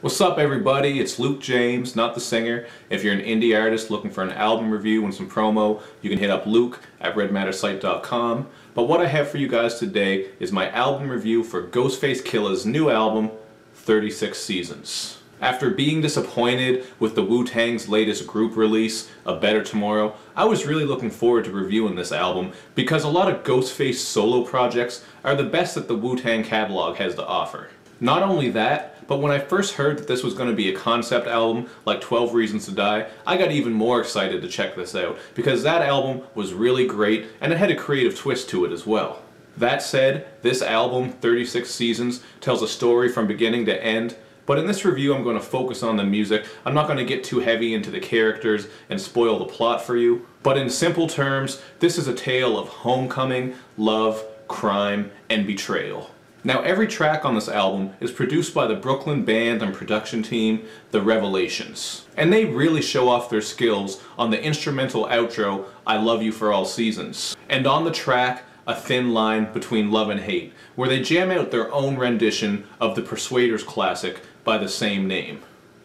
What's up everybody, it's Luke James, not the singer. If you're an indie artist looking for an album review and some promo, you can hit up Luke at redmattersite.com. But what I have for you guys today is my album review for Ghostface Killah's new album, 36 Seasons. After being disappointed with the Wu-Tang's latest group release, A Better Tomorrow, I was really looking forward to reviewing this album because a lot of Ghostface solo projects are the best that the Wu-Tang catalog has to offer. Not only that, but when I first heard that this was going to be a concept album like 12 Reasons to Die, I got even more excited to check this out because that album was really great and it had a creative twist to it as well. That said, this album, 36 Seasons, tells a story from beginning to end. But in this review I'm going to focus on the music. I'm not going to get too heavy into the characters and spoil the plot for you. But in simple terms, this is a tale of homecoming, love, crime, and betrayal. Now every track on this album is produced by the Brooklyn band and production team, The Revelations. And they really show off their skills on the instrumental outro, I Love You for All Seasons. And on the track, A Thin Line Between Love and Hate, where they jam out their own rendition of the Persuaders classic by the same name.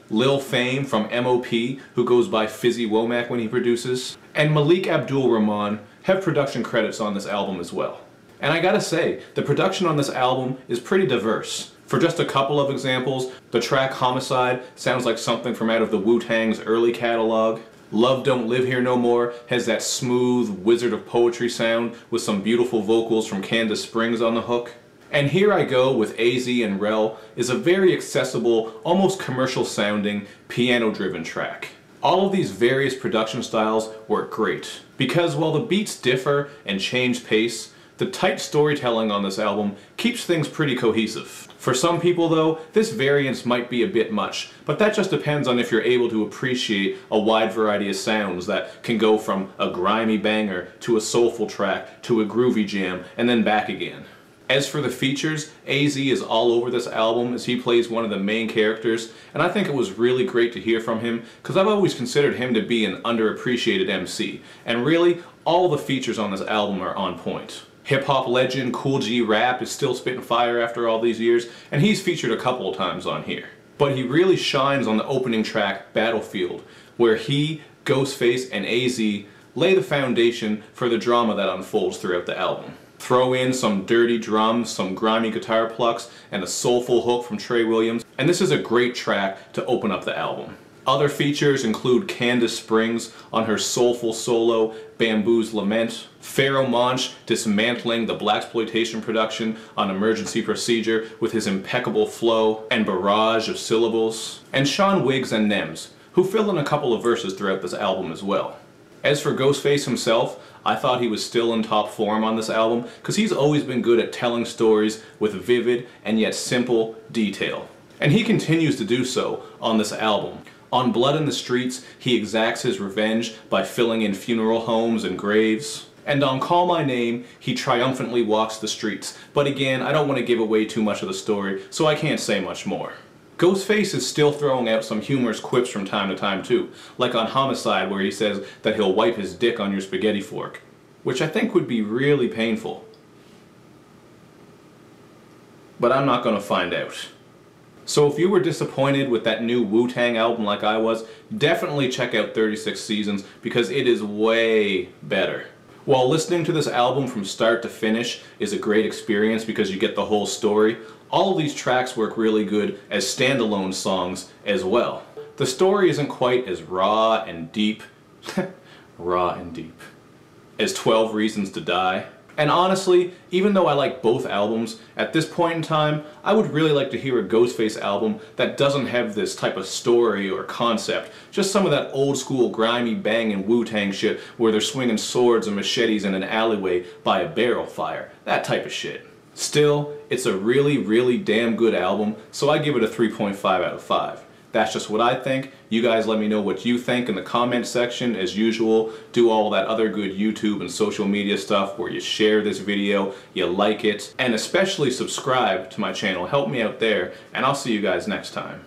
Lil Fame from M.O.P., who goes by Fizzy Womack when he produces, and Malik Abdul-Rahman have production credits on this album as well. And I gotta say, the production on this album is pretty diverse. For just a couple of examples, the track Homicide sounds like something from out of the Wu-Tang's early catalog. Love Don't Live Here No More has that smooth Wizard of Poetry sound with some beautiful vocals from Candace Springs on the hook. And Here I Go with AZ and Rel is a very accessible, almost commercial sounding, piano-driven track. All of these various production styles work great, because while the beats differ and change pace, the tight storytelling on this album keeps things pretty cohesive. For some people though, this variance might be a bit much, but that just depends on if you're able to appreciate a wide variety of sounds that can go from a grimy banger to a soulful track to a groovy jam and then back again. As for the features, AZ is all over this album as he plays one of the main characters, and I think it was really great to hear from him because I've always considered him to be an underappreciated MC, and really, all the features on this album are on point. Hip-hop legend Kool G Rap is still spitting fire after all these years, and he's featured a couple of times on here. But he really shines on the opening track, Battlefield, where he, Ghostface, and AZ lay the foundation for the drama that unfolds throughout the album. Throw in some dirty drums, some grimy guitar plucks, and a soulful hook from Trey Williams, and this is a great track to open up the album. Other features include Candace Springs on her soulful solo, Bamboo's Lament, Pharoah Monch dismantling the blaxploitation production on Emergency Procedure with his impeccable flow and barrage of syllables, and Sean Wiggs and Nems, who fill in a couple of verses throughout this album as well. As for Ghostface himself, I thought he was still in top form on this album because he's always been good at telling stories with vivid and yet simple detail. And he continues to do so on this album. On Blood in the Streets, he exacts his revenge by filling in funeral homes and graves. And on Call My Name, he triumphantly walks the streets. But again, I don't want to give away too much of the story, so I can't say much more. Ghostface is still throwing out some humorous quips from time to time too, like on Homicide where he says that he'll wipe his dick on your spaghetti fork, which I think would be really painful. But I'm not going to find out. So if you were disappointed with that new Wu-Tang album like I was, definitely check out 36 Seasons because it is way better. While listening to this album from start to finish is a great experience because you get the whole story, all of these tracks work really good as standalone songs as well. The story isn't quite as raw and deep as 12 Reasons to Die. And honestly, even though I like both albums, at this point in time, I would really like to hear a Ghostface album that doesn't have this type of story or concept. Just some of that old school grimy banging Wu-Tang shit where they're swinging swords and machetes in an alleyway by a barrel fire. That type of shit. Still, it's a really, really damn good album, so I give it a 3.5 out of 5. That's just what I think. You guys let me know what you think in the comment section. As usual, do all that other good YouTube and social media stuff where you share this video, you like it, and especially subscribe to my channel. Help me out there, and I'll see you guys next time.